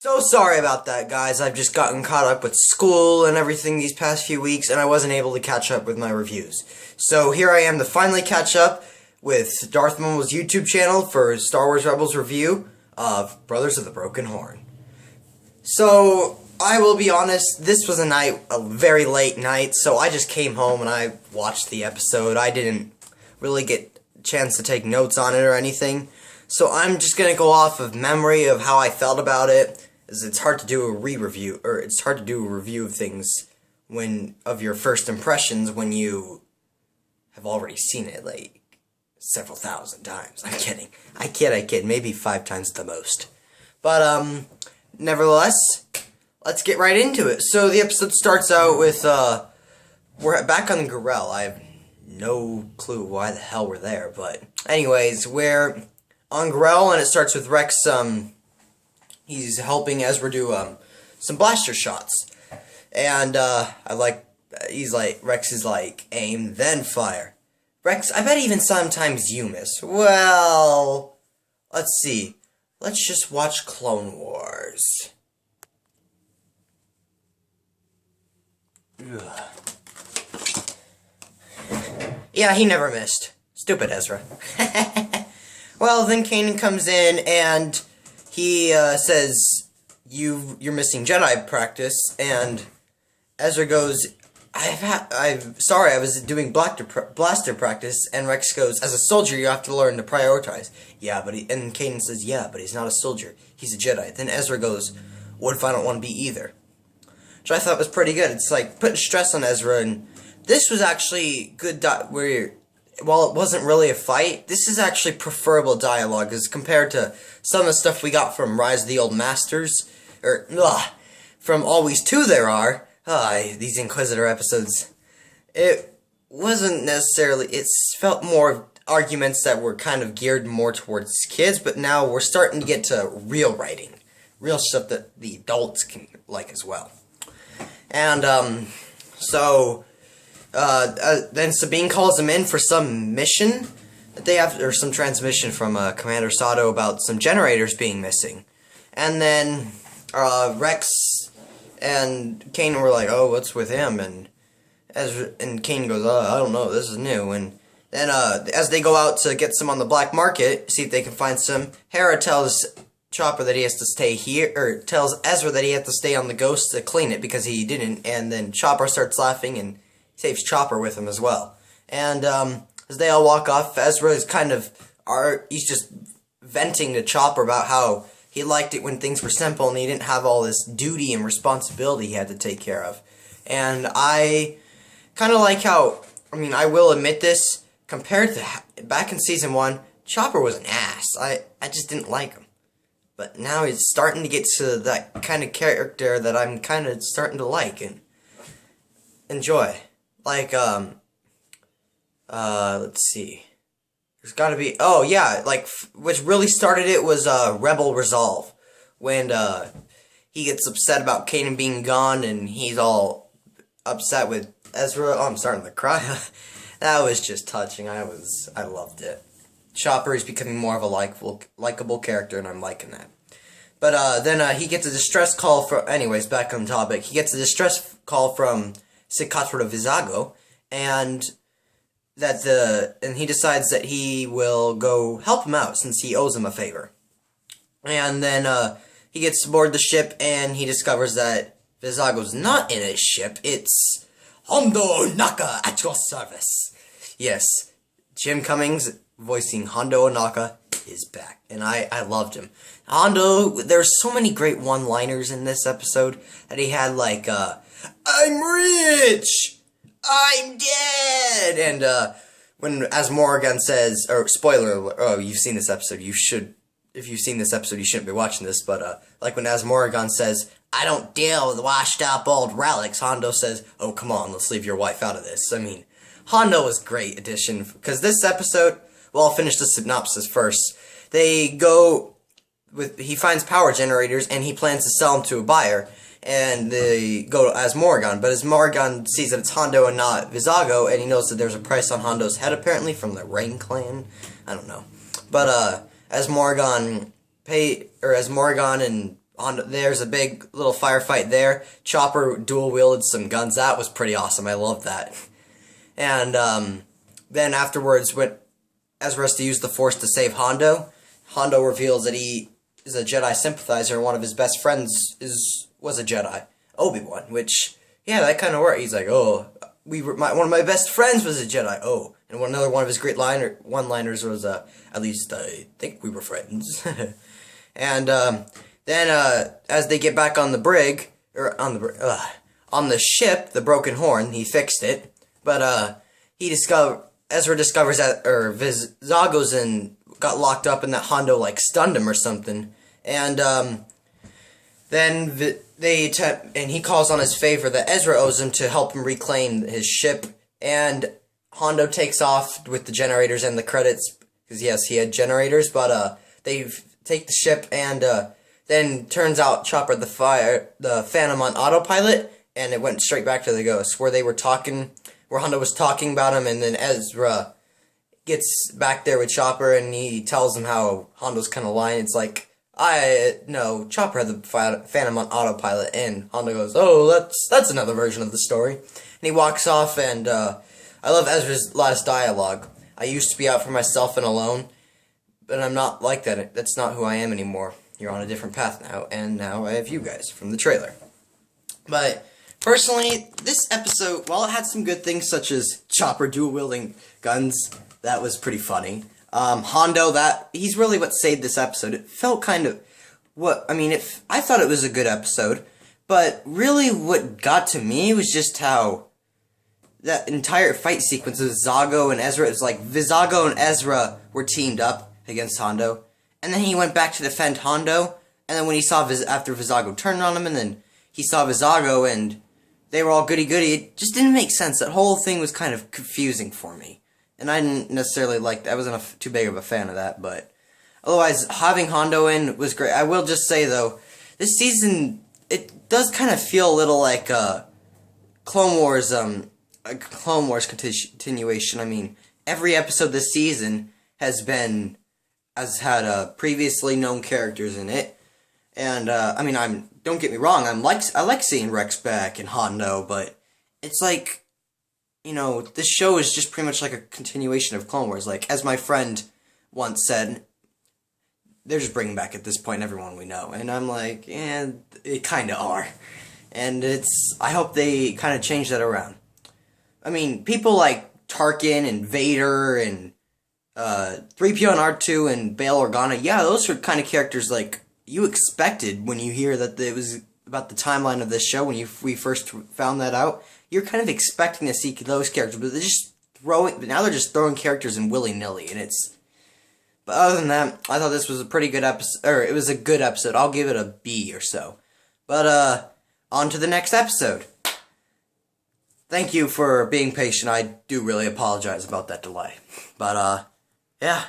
So sorry about that, guys. I've just gotten caught up with school and everything these past few weeks, and I wasn't able to catch up with my reviews. So here I am to finally catch up with Darth Maul's YouTube channel for Star Wars Rebels review of Brothers of the Broken Horn. So, I will be honest, this was a very late night, so I just came home and I watched the episode. I didn't really get a chance to take notes on it or anything. So I'm just gonna go off of memory of how I felt about it, as it's hard to do a re-review, or it's hard to do a review of things of your first impressions when you have already seen it, like, several thousand times. I'm kidding. I kid. Maybe 5 times at the most. But, nevertheless, let's get right into it. So the episode starts out with, we're back on Gorel. I have no clue why the hell we're there, but anyways, we're on Gorel, and it starts with Rex, he's helping Ezra do, some blaster shots. And, Rex is like, aim, then fire. Rex, I bet even sometimes you miss. Well, let's see. Let's just watch Clone Wars. Ugh. Yeah, he never missed. Stupid Ezra. Well, then Kanan comes in and he says, you're missing Jedi practice, and Ezra goes, I'm sorry, I was doing blaster practice, and Rex goes, as a soldier, you have to learn to prioritize. Yeah, and Kanan says, yeah, but he's not a soldier, he's a Jedi. Then Ezra goes, what if I don't want to be either? Which I thought was pretty good. It's like putting stress on Ezra, and this was actually good, while it wasn't really a fight, this is actually preferable dialogue as compared to some of the stuff we got from Rise of the Old Masters, or, from Always 2 There Are. These Inquisitor episodes. It wasn't necessarily, it felt more arguments that were kind of geared more towards kids, but now we're starting to get to real writing. Real stuff that the adults can like as well. And, then Sabine calls them in for some mission that they have, or some transmission from, Commander Sato about some generators being missing. And then, Rex and Kanan were like, oh, what's with him? And Kanan goes, I don't know, this is new. And then, as they go out to get some on the black market, see if they can find some, Hera tells Chopper that he has to stay here, or tells Ezra that he has to stay on the Ghost to clean it because he didn't, and then Chopper starts laughing and saves Chopper with him as well. And, as they all walk off, Ezra is he's just venting to Chopper about how he liked it when things were simple and he didn't have all this duty and responsibility he had to take care of. And I kind of like how, I will admit this, compared to back in Season 1, Chopper was an ass. I just didn't like him. But now he's starting to get to that kind of character that I'm kind of starting to like and enjoy. Like, let's see. There's gotta be, oh yeah, like, which really started it was, Rebel Resolve. When, he gets upset about Kanan being gone and he's all upset with Ezra. Oh, I'm starting to cry. That was just touching. I loved it. Chopper is becoming more of a likable character, and I'm liking that. But, then, he gets a distress call anyways, back on topic. He gets a distress call from Cicatro Vizago, and he decides that he will go help him out since he owes him a favor. And then, he gets aboard the ship and he discovers that Vizago's not in his ship. It's Hondo Naka at your service. Yes, Jim Cummings voicing Hondo Ohnaka is back, and I loved him. Hondo, there's so many great one-liners in this episode that he had, like, I'm rich! I'm dead! And, when Asmorgan says, or spoiler, oh, you've seen this episode, if you've seen this episode, you shouldn't be watching this, but, like when Asmorgan says, I don't deal with washed-up old relics, Hondo says, oh, come on, let's leave your wife out of this. Hondo was a great addition, because this episode, well, I'll finish the synopsis first. He finds power generators, and he plans to sell them to a buyer, and they go to Asmorgan, but Asmorgan sees that it's Hondo and not Vizago, and he knows that there's a price on Hondo's head, apparently, from the Rain Clan. I don't know. But, Asmorgan and there's a big little firefight there. Chopper dual wielded some guns. That was pretty awesome. I love that. And then afterwards, when Ezra has to use the Force to save Hondo, Hondo reveals that he is a Jedi sympathizer, and one of his best friends was a Jedi, Obi-Wan. Which, yeah, that kind of worked. He's like, oh, one of my best friends was a Jedi. Oh, and another one of his great one-liners was, at least I think we were friends. And then as they get back on the brig, or on the ship, the broken horn, he fixed it. But Ezra discovers that, Vizago's got locked up and that Hondo, like, stunned him or something. And, then and he calls on his favor that Ezra owes him to help him reclaim his ship. And Hondo takes off with the generators and the credits, because, yes, he had generators, but, they take the ship, and, then turns out Chopper the Phantom on autopilot, and it went straight back to the Ghost, where Hondo was talking about him, and then Ezra gets back there with Chopper, and he tells him how Hondo's kind of lying. It's like, no, Chopper had the Phantom on autopilot, and Hondo goes, oh, that's another version of the story. And he walks off, and, I love Ezra's last dialogue. I used to be out for myself and alone, but I'm not like that. That's not who I am anymore. You're on a different path now, and now I have you guys from the trailer. But personally, this episode, while it had some good things such as Chopper dual-wielding guns, that was pretty funny. Hondo, he's really what saved this episode. It felt kind of, I thought it was a good episode, but really what got to me was just how that entire fight sequence of Vizago and Ezra, it's like Vizago and Ezra were teamed up against Hondo, and then he went back to defend Hondo, and then when he saw after Vizago turned on him, and then he saw Vizago, and they were all goody-goody, it just didn't make sense. That whole thing was kind of confusing for me, and I didn't necessarily like that. I wasn't too big of a fan of that, but otherwise, having Hondo in was great. I will just say, though, this season, it does kind of feel a little like Clone Wars continuation. I mean, every episode this season has had previously known characters in it, and don't get me wrong, I like seeing Rex back and Hondo, but it's like, this show is just pretty much like a continuation of Clone Wars. Like, as my friend once said, they're just bringing back at this point everyone we know, and I'm like, yeah, they kind of are, and I hope they kind of change that around. I mean, people like Tarkin and Vader and 3PO and R2 and Bail Organa, yeah, those are kind of characters like you expected when you hear that it was about the timeline of this show. When we first found that out, you're kind of expecting to see those characters, but now they're just throwing characters in willy-nilly, and but other than that, I thought this was a pretty good episode, or it was a good episode. I'll give it a B or so. But, on to the next episode. Thank you for being patient. I do really apologize about that delay. But, yeah.